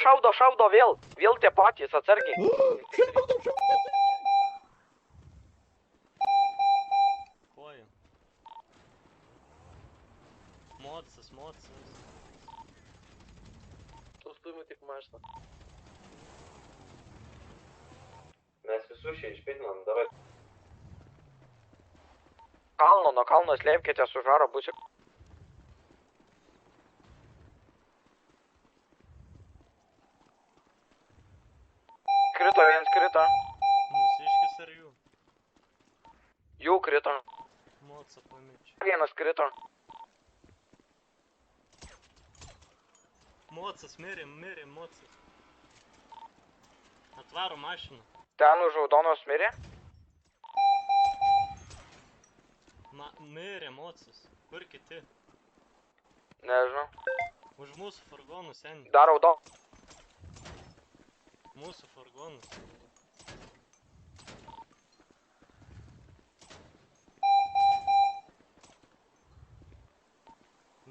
Šaudo vėl tie patys, atsargiai. Koju. Mocas. Tūstumų tik mašina. Mes visus čia išpinam, davai. Nuo kalno slėpkite su žaro busiu. Viens krito. Mūsiškis ar jų? Jų krito. Moca pamečiu. Vienas krito. Mocas, mirė, mocas. Atvaro mašiną. Ten už raudonos mirė? Mirė mocas. Kur kiti? Nežinau. Už mūsų furgonų seniai. Dar raudo. Mūsų furgonus.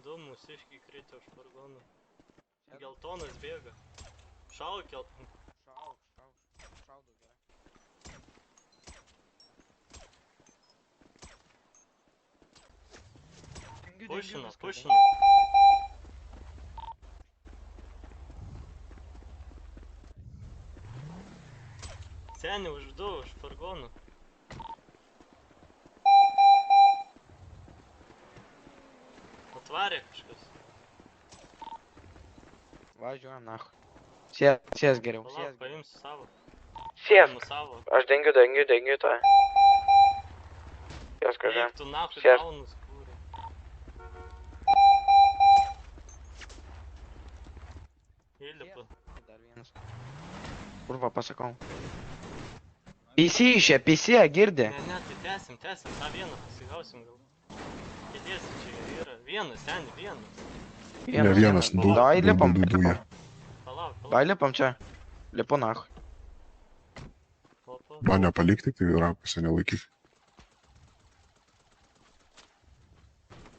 Du mūsiškiai krito už furgonų. Geltonas bėga. Šauk geltonas. Šaudo gerai. Pušina. Seniai už furgonų. Atvarė kažkas. Važiuojam nahui. Sės geriau. Palauk, paimsiu savo. Sės. Savo. Aš dengiu tą. Sės kažkaip. Eik tu nahui Sės. daunus kūrė. Įlipu. Dar vienas. Kurva pasakau. PC, girdi? Ne, tai tęsim. Ta vieną pasigausim gal. Kėdėsim čia yra. Vienas, seniai, vienas. Ne vienas, du. Dai lipam. Palauk. Dai lipam čia. Lipu nahui. Opa. Mane palikti, tai rankose nelaikyk.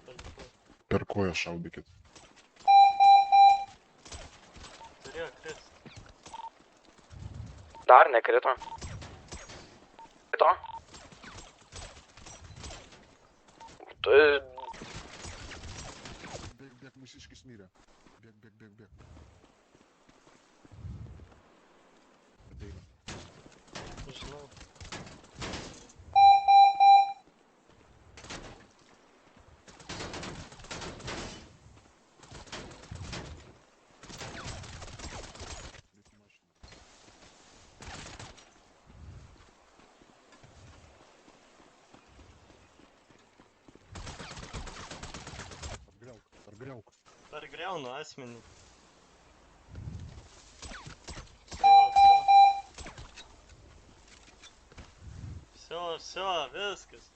Palipu. Per koją šaudykit. Turėjo krist. Dar nekrito. Krito. Bėg, mūsiškis mirė. Bėg. Ateina. Žinau. Lieki mašiną. Pargriauk. Pargriaunu asmenį. Всё, viskas.